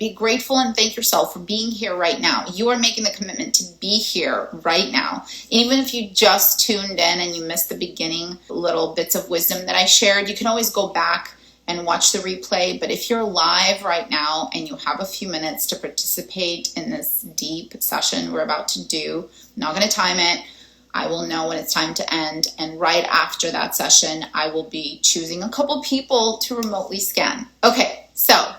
Be grateful and thank yourself for being here right now. You are making the commitment to be here right now. Even if you just tuned in and you missed the beginning little bits of wisdom that I shared, you can always go back and watch the replay. But if you're live right now and you have a few minutes to participate in this deep session we're about to do, I'm not going to time it. I will know when it's time to end. And right after that session, I will be choosing a couple people to remotely scan. Okay, so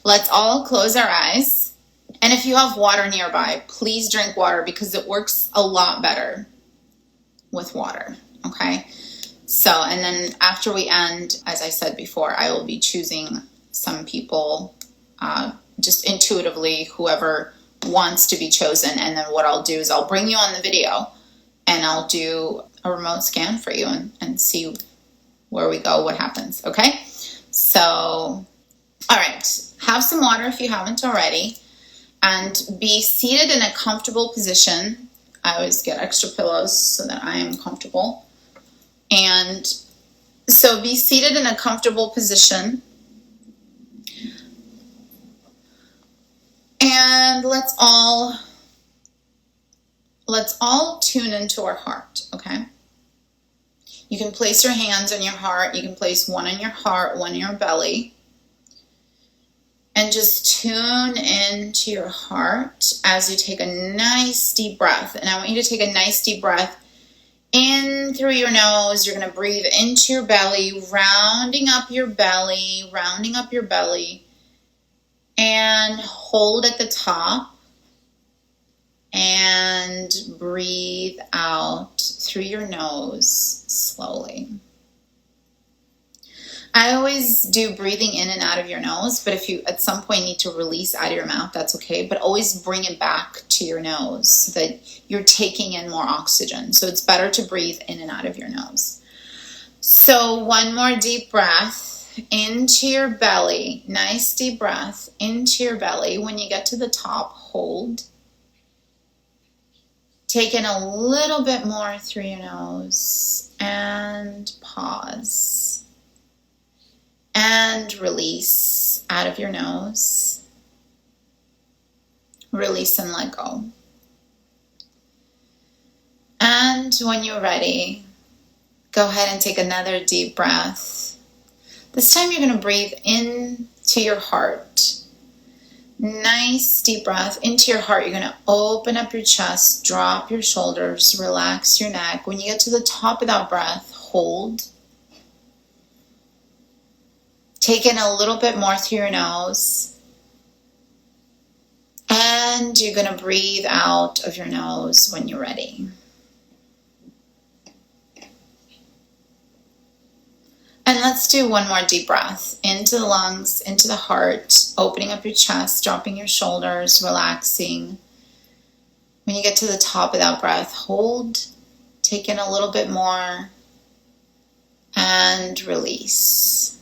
let's all close our eyes. And if you have water nearby, please drink water because it works a lot better with water, okay? So, and then after we end, as I said before, I will be choosing some people just intuitively, whoever wants to be chosen. And then what I'll do is I'll bring you on the video and I'll do a remote scan for you and see where we go, what happens, okay? So, all right, have some water if you haven't already, and be seated in a comfortable position. I always get extra pillows so that I am comfortable. And so be seated in a comfortable position. And let's all tune into our heart, okay? You can place your hands on your heart. You can place one on your heart, one in your belly. And just tune into your heart as you take a nice deep breath. And I want you to take a nice deep breath in through your nose. You're going to breathe into your belly, rounding up your belly, and hold at the top. And breathe out through your nose slowly. I always do breathing in and out of your nose, but if you at some point need to release out of your mouth, that's okay. But always bring it back to your nose so that you're taking in more oxygen. So it's better to breathe in and out of your nose. So one more deep breath into your belly. Nice deep breath into your belly. When you get to the top, hold. Take in a little bit more through your nose and pause. And release out of your nose. Release and let go. And when you're ready, go ahead and take another deep breath. This time you're going to breathe into your heart. Nice deep breath into your heart. You're going to open up your chest, drop your shoulders, relax your neck. When you get to the top of that breath, hold. Take in a little bit more through your nose. And you're going to breathe out of your nose when you're ready. And let's do one more deep breath into the lungs, into the heart, opening up your chest, dropping your shoulders, relaxing. When you get to the top of that breath, hold, take in a little bit more, and release.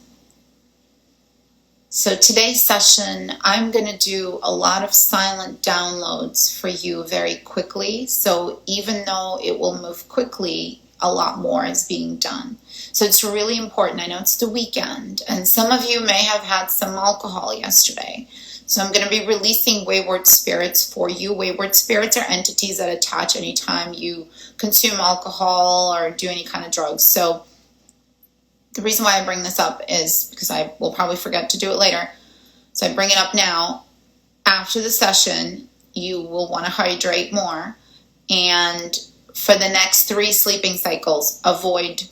So today's session, I'm going to do a lot of silent downloads for you very quickly. So even though it will move quickly, a lot more is being done. So it's really important. I know it's the weekend, and some of you may have had some alcohol yesterday. So I'm going to be releasing wayward spirits for you. Wayward spirits are entities that attach anytime you consume alcohol or do any kind of drugs. So the reason why I bring this up is because I will probably forget to do it later. So I bring it up now. After the session, you will want to hydrate more. And for the next 3 sleeping cycles, avoid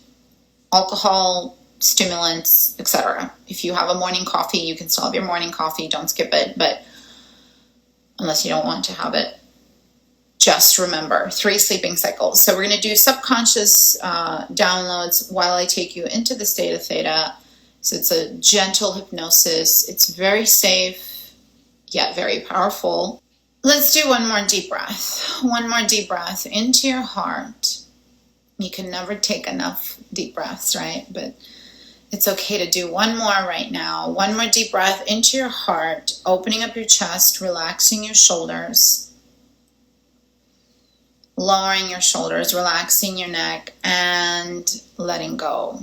alcohol, stimulants, etc. If you have a morning coffee, you can still have your morning coffee. Don't skip it, but unless you don't want to have it, just remember 3 sleeping cycles. So we're going to do subconscious downloads while I take you into the state of theta. So it's a gentle hypnosis. It's very safe, yet very powerful. Let's do one more deep breath. One more deep breath into your heart. You can never take enough deep breaths, right? But it's okay to do one more right now. One more deep breath into your heart, opening up your chest, relaxing your shoulders, lowering your shoulders, relaxing your neck, and letting go.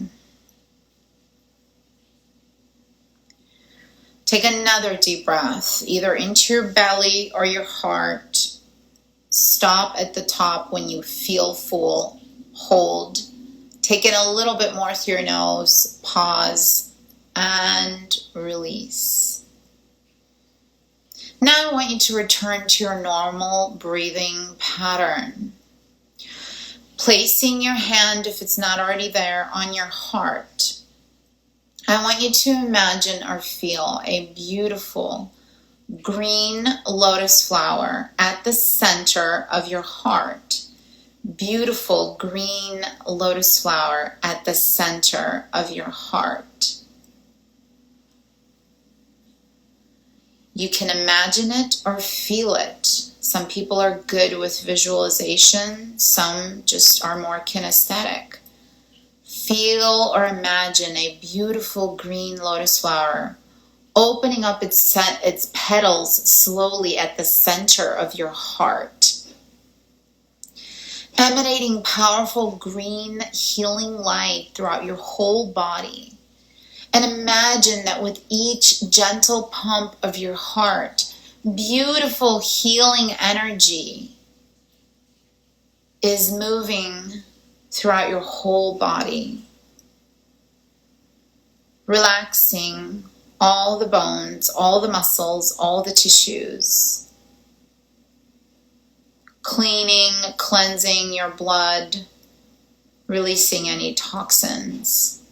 Take another deep breath, either into your belly or your heart. Stop at the top when you feel full. Hold. Take in a little bit more through your nose. Pause and release. Now I want you to return to your normal breathing pattern. Placing your hand, if it's not already there, on your heart. I want you to imagine or feel a beautiful green lotus flower at the center of your heart. Beautiful green lotus flower at the center of your heart. You can imagine it or feel it. Some people are good with visualization. Some just are more kinesthetic. Feel or imagine a beautiful green lotus flower opening up its petals slowly at the center of your heart. Emanating powerful green healing light throughout your whole body. And imagine that with each gentle pump of your heart, beautiful healing energy is moving throughout your whole body. Relaxing all the bones, all the muscles, all the tissues. Cleaning, cleansing your blood, releasing any toxins.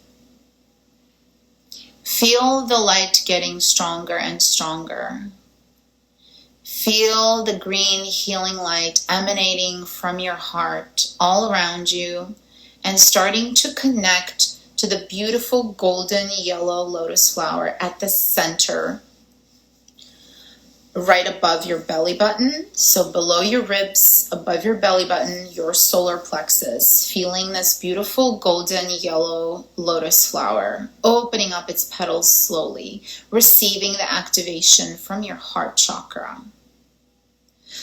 Feel the light getting stronger and stronger. Feel the green healing light emanating from your heart all around you and starting to connect to the beautiful golden yellow lotus flower at the center, right above your belly button. So below your ribs, above your belly button, your solar plexus, feeling this beautiful golden yellow lotus flower, opening up its petals slowly, receiving the activation from your heart chakra.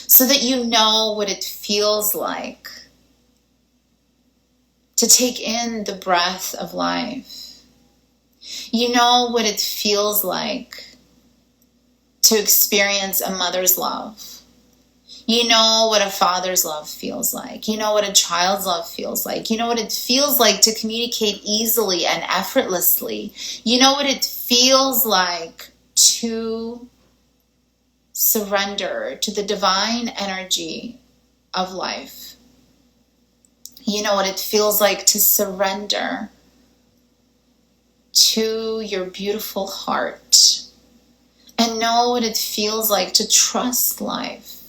So that you know what it feels like to take in the breath of life. You know what it feels like to experience a mother's love. You know what a father's love feels like. You know what a child's love feels like. You know what it feels like to communicate easily and effortlessly. You know what it feels like to surrender to the divine energy of life. You know what it feels like to surrender to your beautiful heart. And know what it feels like to trust life.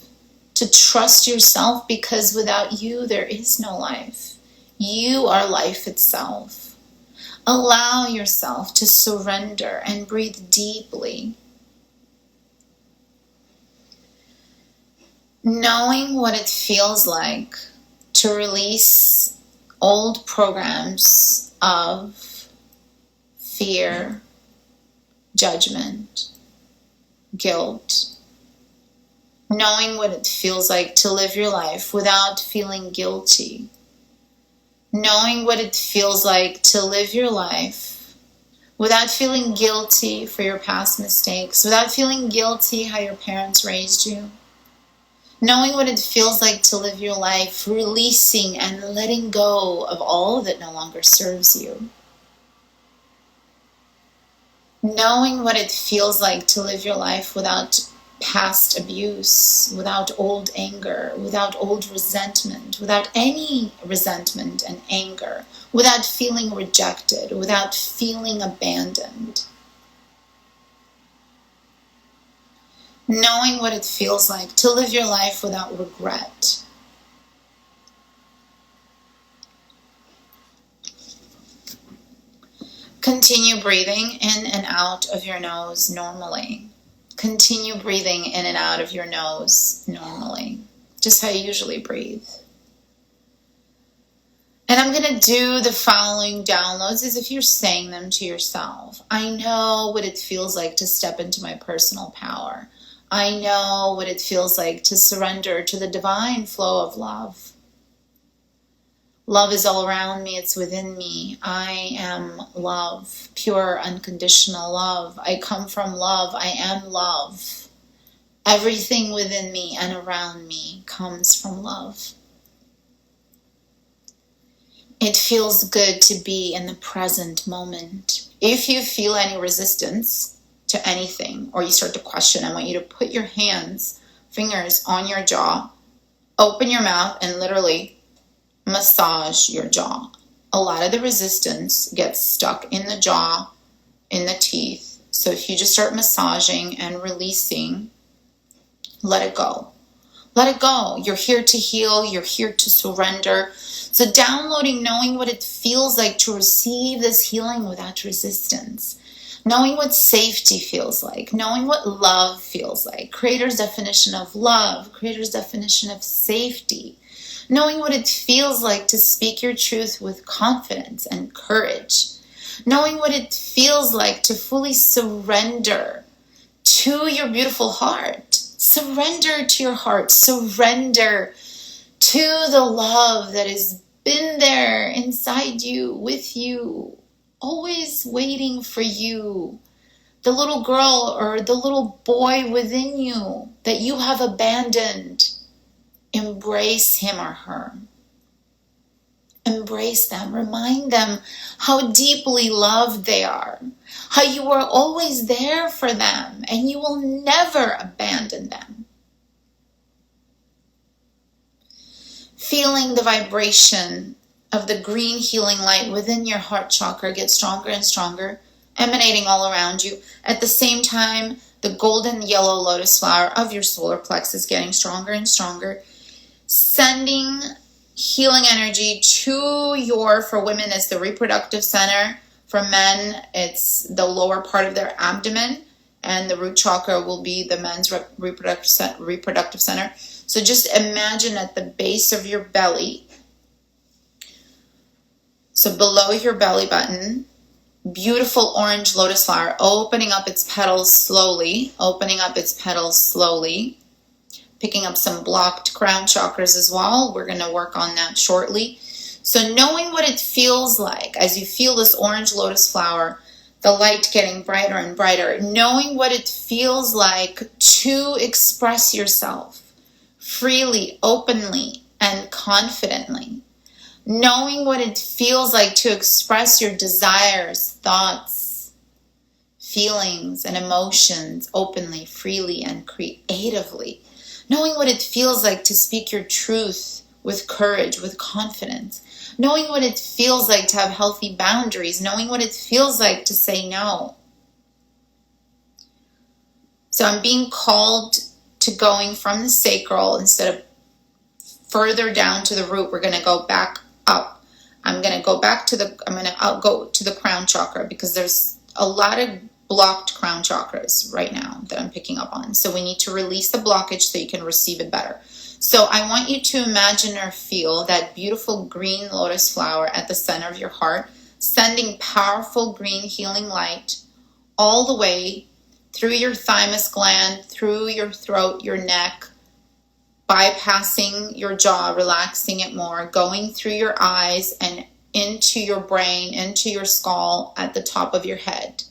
To trust yourself, because without you there is no life. You are life itself. Allow yourself to surrender and breathe deeply. Knowing what it feels like to release old programs of fear, judgment, guilt. Knowing what it feels like to live your life without feeling guilty. Knowing what it feels like to live your life without feeling guilty for your past mistakes, without feeling guilty how your parents raised you. Knowing what it feels like to live your life, releasing and letting go of all that no longer serves you. Knowing what it feels like to live your life without past abuse, without old anger, without old resentment, without any resentment and anger, without feeling rejected, without feeling abandoned. Knowing what it feels like to live your life without regret. Continue breathing in and out of your nose normally. Continue breathing in and out of your nose normally, just how you usually breathe. And I'm going to do the following downloads as if you're saying them to yourself. I know what it feels like to step into my personal power. I know what it feels like to surrender to the divine flow of love. Love is all around me. It's within me. I am love, pure, unconditional love. I come from love. I am love. Everything within me and around me comes from love. It feels good to be in the present moment. If you feel any resistance to anything, or you start to question, I want you to put your fingers on your jaw, open your mouth, and literally massage your jaw. A lot of the resistance gets stuck in the jaw, in the teeth. So if you just start massaging and releasing, let it go. Let it go. You're here to heal. You're here to surrender. So downloading, knowing what it feels like to receive this healing without resistance. Knowing what safety feels like. Knowing what love feels like. Creator's definition of love. Creator's definition of safety. Knowing what it feels like to speak your truth with confidence and courage. Knowing what it feels like to fully surrender to your beautiful heart. Surrender to your heart. Surrender to the love that has been there inside you, with you, always waiting for you. The little girl or the little boy within you that you have abandoned. Embrace him or her. Embrace them. Remind them how deeply loved they are. How you are always there for them and you will never abandon them. Feeling the vibration of the green healing light within your heart chakra get stronger and stronger, emanating all around you. At the same time, the golden yellow lotus flower of your solar plexus getting stronger and stronger, sending healing energy to for women, it's the reproductive center. For men, it's the lower part of their abdomen, and the root chakra will be the men's reproductive center. So just imagine at the base of your belly, so below your belly button, beautiful orange lotus flower opening up its petals slowly, picking up some blocked crown chakras as well. We're going to work on that shortly. So knowing what it feels like as you feel this orange lotus flower, the light getting brighter and brighter, knowing what it feels like to express yourself freely, openly, and confidently. Knowing what it feels like to express your desires, thoughts, feelings, and emotions openly, freely, and creatively. Knowing what it feels like to speak your truth with courage, with confidence. Knowing what it feels like to have healthy boundaries. Knowing what it feels like to say no. So I'm being called to going from the sacral instead of further down to the root. We're going to go back up. I'm going to go to the crown chakra because there's a lot of blocked crown chakras right now that I'm picking up on. So we need to release the blockage so you can receive it better. So I want you to imagine or feel that beautiful green lotus flower at the center of your heart, sending powerful green healing light all the way through your thymus gland, through your throat, your neck, bypassing your jaw, relaxing it more, going through your eyes and into your brain, into your skull at the top of your head.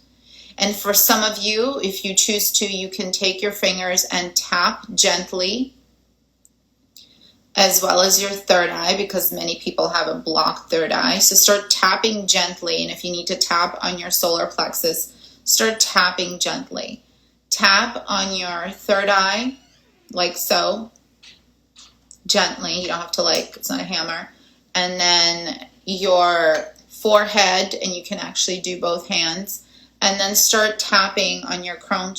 And for some of you, if you choose to, you can take your fingers and tap gently, as well as your third eye, because many people have a blocked third eye. So start tapping gently. And if you need to tap on your solar plexus, start tapping gently. Tap on your third eye, like so, gently. You don't have to it's not a hammer. And then your forehead, and you can actually do both hands. And then start tapping on your crown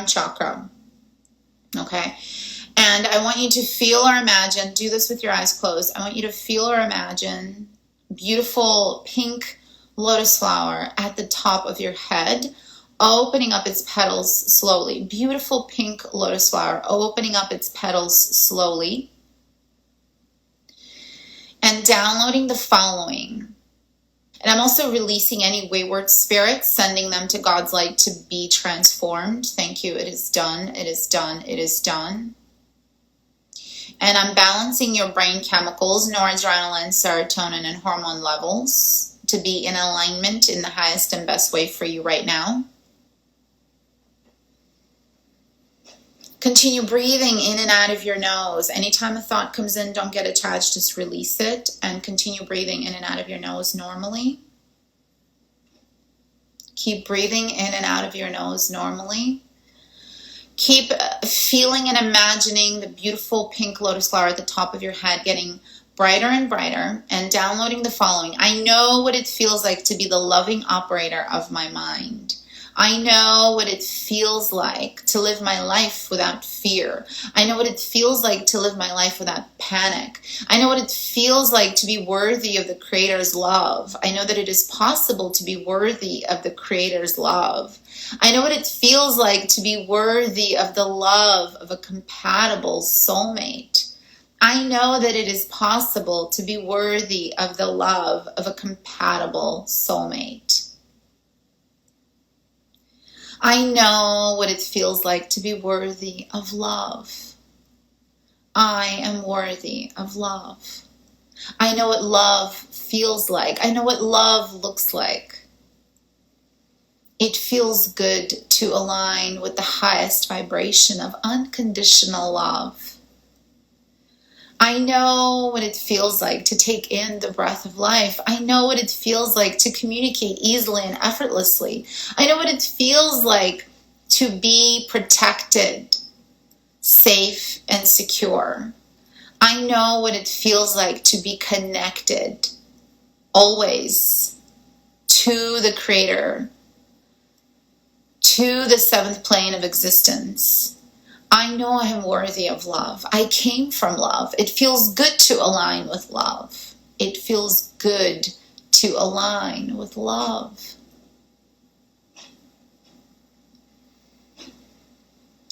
chakra. Okay? And I want you to feel or imagine, do this with your eyes closed. I want you to feel or imagine beautiful pink lotus flower at the top of your head, opening up its petals slowly. Beautiful pink lotus flower opening up its petals slowly. And downloading the following. And I'm also releasing any wayward spirits, sending them to God's light to be transformed. Thank you. It is done. It is done. It is done. And I'm balancing your brain chemicals, noradrenaline, serotonin, and hormone levels to be in alignment in the highest and best way for you right now. Continue breathing in and out of your nose. Anytime a thought comes in, don't get attached, just release it and continue breathing in and out of your nose normally. Keep breathing in and out of your nose normally. Keep feeling and imagining the beautiful pink lotus flower at the top of your head getting brighter and brighter, and downloading the following. I know what it feels like to be the loving operator of my mind. I know what it feels like to live my life without fear. I know what it feels like to live my life without panic. I know what it feels like to be worthy of the Creator's love. I know that it is possible to be worthy of the Creator's love. I know what it feels like to be worthy of the love of a compatible soulmate. I know that it is possible to be worthy of the love of a compatible soulmate. I know what it feels like to be worthy of love. I am worthy of love. I know what love feels like. I know what love looks like. It feels good to align with the highest vibration of unconditional love. I know what it feels like to take in the breath of life. I know what it feels like to communicate easily and effortlessly. I know what it feels like to be protected, safe, and secure. I know what it feels like to be connected always to the Creator, to the seventh plane of existence. I know I am worthy of love. I came from love. It feels good to align with love. It feels good to align with love.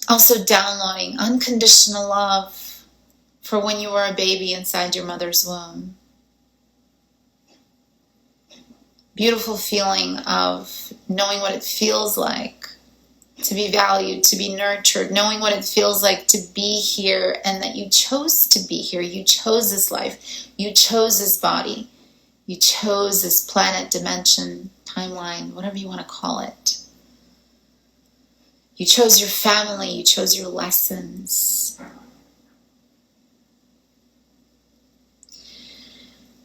Also downloading unconditional love for when you were a baby inside your mother's womb. Beautiful feeling of knowing what it feels like to be valued, to be nurtured, knowing what it feels like to be here and that you chose to be here. You chose this life. You chose this body. You chose this planet, dimension, timeline, whatever you want to call it. You chose your family. You chose your lessons.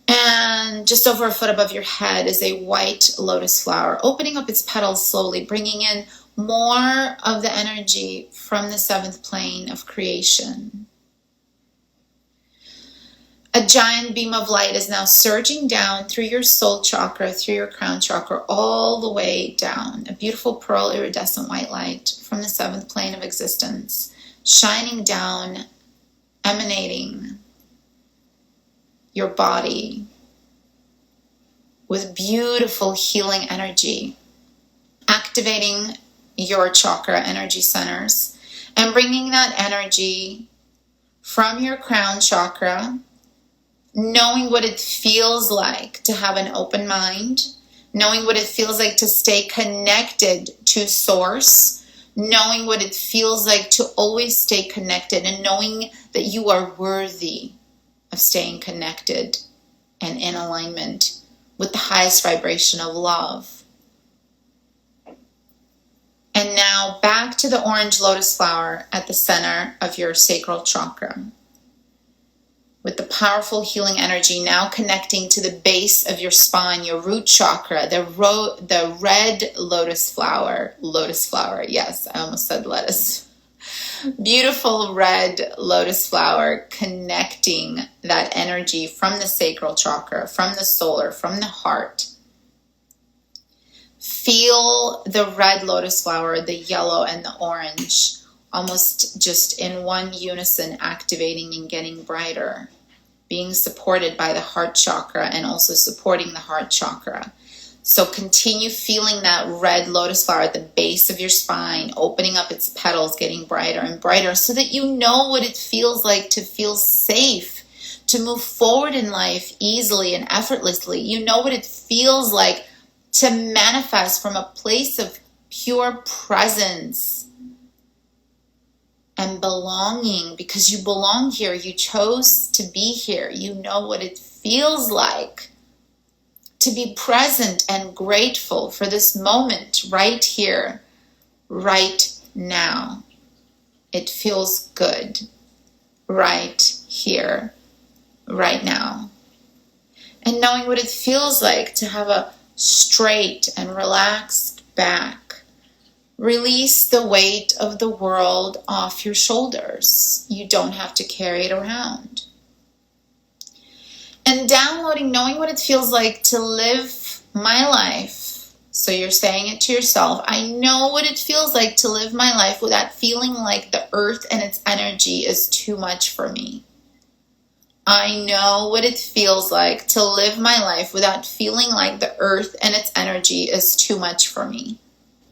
And just over a foot above your head is a white lotus flower, opening up its petals slowly, bringing in more of the energy from the seventh plane of creation. A giant beam of light is now surging down through your soul chakra, through your crown chakra, all the way down. A beautiful pearl iridescent white light from the seventh plane of existence, shining down, emanating your body with beautiful healing energy, activating your chakra energy centers and bringing that energy from your crown chakra, knowing what it feels like to have an open mind, knowing what it feels like to stay connected to source, knowing what it feels like to always stay connected, and knowing that you are worthy of staying connected and in alignment with the highest vibration of love. And now back to the orange lotus flower at the center of your sacral chakra, with the powerful healing energy now connecting to the base of your spine, your root chakra, the red lotus flower, yes, I almost said lettuce. Beautiful red lotus flower connecting that energy from the sacral chakra, from the solar, from the heart. Feel the red lotus flower, the yellow and the orange, almost just in one unison, activating and getting brighter, being supported by the heart chakra and also supporting the heart chakra. So continue feeling that red lotus flower at the base of your spine, opening up its petals, getting brighter and brighter, so that you know what it feels like to feel safe, to move forward in life easily and effortlessly. You know what it feels like to manifest from a place of pure presence, and belonging, because you belong here. You chose to be here. You know what it feels like to be present and grateful for this moment right here, right now. It feels good right here, right now. And knowing what it feels like to have a straight and relaxed back. Release the weight of the world off your shoulders. You don't have to carry it around. And downloading, knowing what it feels like to live my life. So you're saying it to yourself. I know what it feels like to live my life without feeling like the earth and its energy is too much for me. I know what it feels like to live my life without feeling like the earth and its energy is too much for me.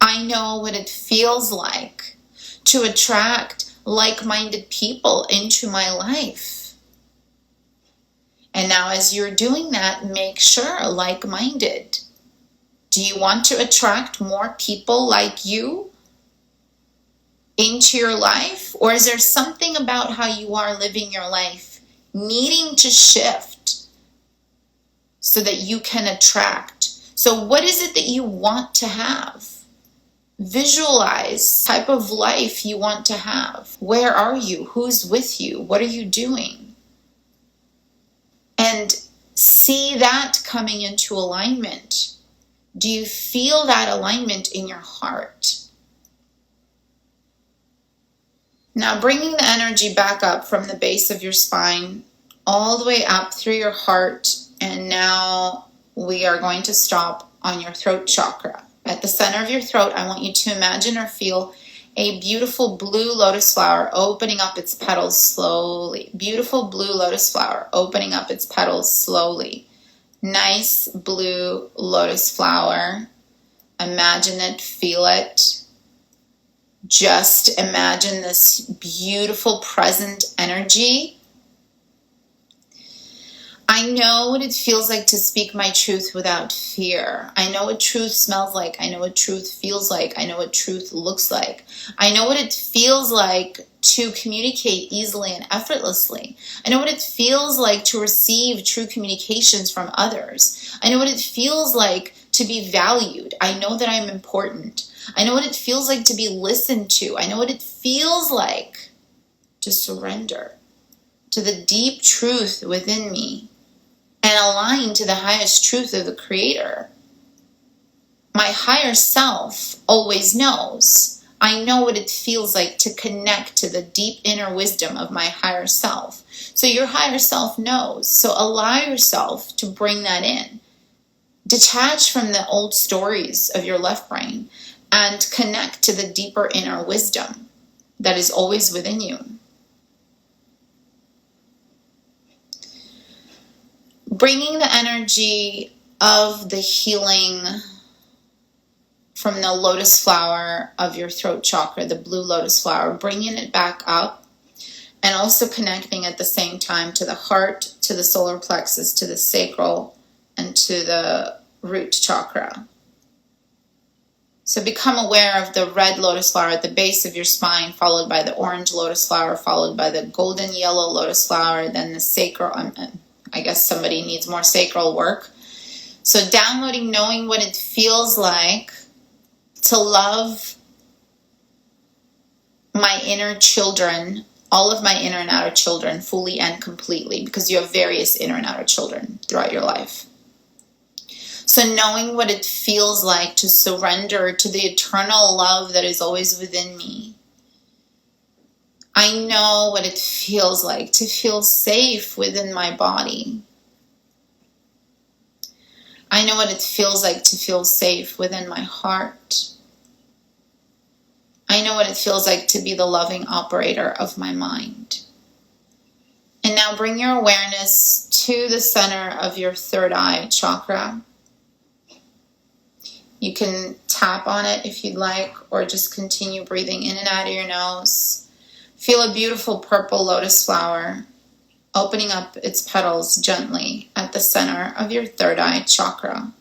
I know what it feels like to attract like-minded people into my life. And now as you're doing that, make sure like-minded. Do you want to attract more people like you into your life? Or is there something about how you are living your life needing to shift so that you can attract? So what is it that you want to have? Visualize the type of life you want to have. Where are you? Who's with you? What are you doing? And see that coming into alignment. Do you feel that alignment in your heart? Now bringing the energy back up from the base of your spine, all the way up through your heart. And now we are going to stop on your throat chakra. At the center of your throat, I want you to imagine or feel a beautiful blue lotus flower opening up its petals slowly. Beautiful blue lotus flower opening up its petals slowly. Nice blue lotus flower. Imagine it, feel it. Just imagine this beautiful present energy. I know what it feels like to speak my truth without fear. I know what truth smells like. I know what truth feels like. I know what truth looks like. I know what it feels like to communicate easily and effortlessly. I know what it feels like to receive true communications from others. I know what it feels like to be valued. I know that I'm important. I know what it feels like to be listened to. I know what it feels like to surrender to the deep truth within me and align to the highest truth of the Creator. My higher self always knows. I know what it feels like to connect to the deep inner wisdom of my higher self. So your higher self knows. So allow yourself to bring that in. Detach from the old stories of your left brain and connect to the deeper inner wisdom that is always within you. Bringing the energy of the healing from the lotus flower of your throat chakra, the blue lotus flower, bringing it back up and also connecting at the same time to the heart, to the solar plexus, to the sacral, and to the root chakra. So become aware of the red lotus flower at the base of your spine, followed by the orange lotus flower, followed by the golden yellow lotus flower, then the sacral. I guess somebody needs more sacral work. So downloading, knowing what it feels like to love my inner children, all of my inner and outer children, fully and completely, because you have various inner and outer children throughout your life. So knowing what it feels like to surrender to the eternal love that is always within me. I know what it feels like to feel safe within my body. I know what it feels like to feel safe within my heart. I know what it feels like to be the loving operator of my mind. And now bring your awareness to the center of your third eye chakra. You can tap on it if you'd like, or just continue breathing in and out of your nose. Feel a beautiful purple lotus flower opening up its petals gently at the center of your third eye chakra.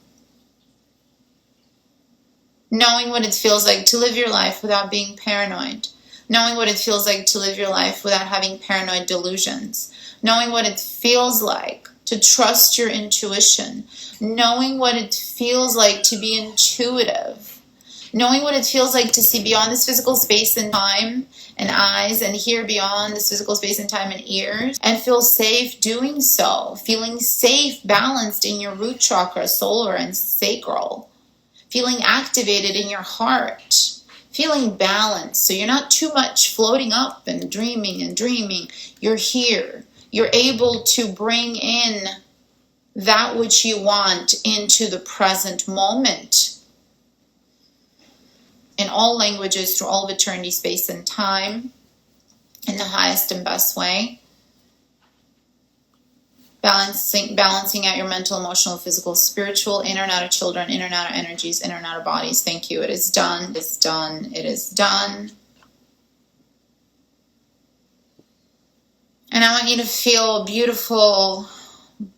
Knowing what it feels like to live your life without being paranoid. knowing what it feels like to live your life without having paranoid delusions, knowing what it feels like to trust your intuition, knowing what it feels like to be intuitive, knowing what it feels like to see beyond this physical space and time and eyes, and hear beyond this physical space and time and ears, and feel safe doing so, feeling safe, balanced in your root chakra, solar and sacral, feeling activated in your heart, feeling balanced, so you're not too much floating up and dreaming and dreaming. You're here. You're able to bring in that which you want into the present moment. In all languages, through all of eternity, space, and time, in the highest and best way. Balancing out your mental, emotional, physical, spiritual, inner and outer children, inner and outer energies, inner and outer bodies. Thank you. It is done. It is done. It is done. And I want you to feel a beautiful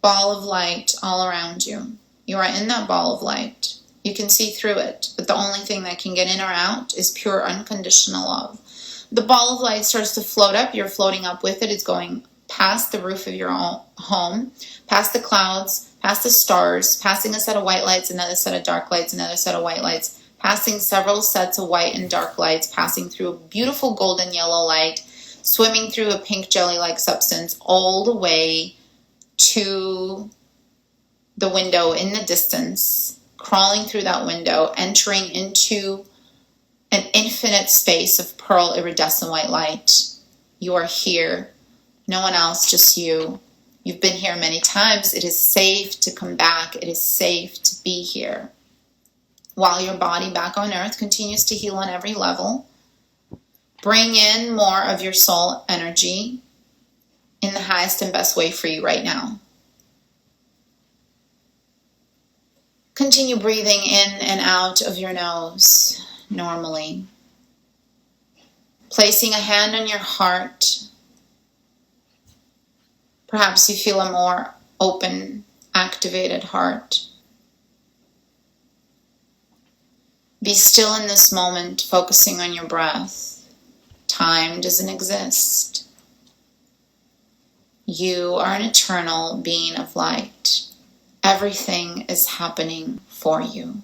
ball of light all around you. You are in that ball of light. You can see through it, but the only thing that can get in or out is pure unconditional love. The ball of light starts to float up. You're floating up with it. It's going past the roof of your home, past the clouds, past the stars, passing a set of white lights, another set of dark lights, another set of white lights, passing several sets of white and dark lights, passing through a beautiful golden yellow light, swimming through a pink jelly-like substance all the way to the window in the distance, crawling through that window, entering into an infinite space of pearl iridescent white light. You are here. No one else, just you. You've been here many times. It is safe to come back. It is safe to be here. While your body back on earth continues to heal on every level, bring in more of your soul energy in the highest and best way for you right now. Continue breathing in and out of your nose normally. Placing a hand on your heart. Perhaps you feel a more open, activated heart. Be still in this moment, focusing on your breath. Time doesn't exist. You are an eternal being of light. Everything is happening for you.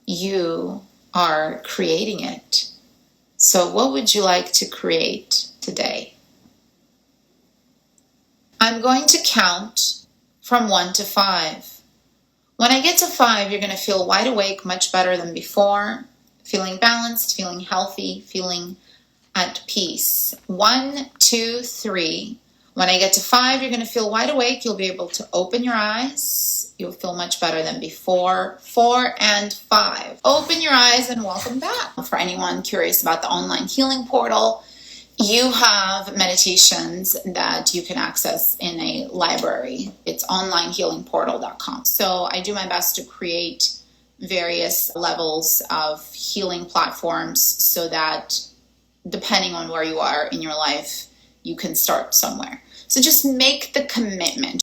You are creating it. So what would you like to create today? I'm going to count from 1 to 5. When I get to 5, you're going to feel wide awake, much better than before, feeling balanced, feeling healthy, feeling at peace. 1, 2, 3. When I get to 5, you're going to feel wide awake. You'll be able to open your eyes. You'll feel much better than before. 4 and 5. Open your eyes and welcome back. For anyone curious about the online healing portal, you have meditations that you can access in a library. It's onlinehealingportal.com. So I do my best to create various levels of healing platforms so that depending on where you are in your life, you can start somewhere. So just make the commitment.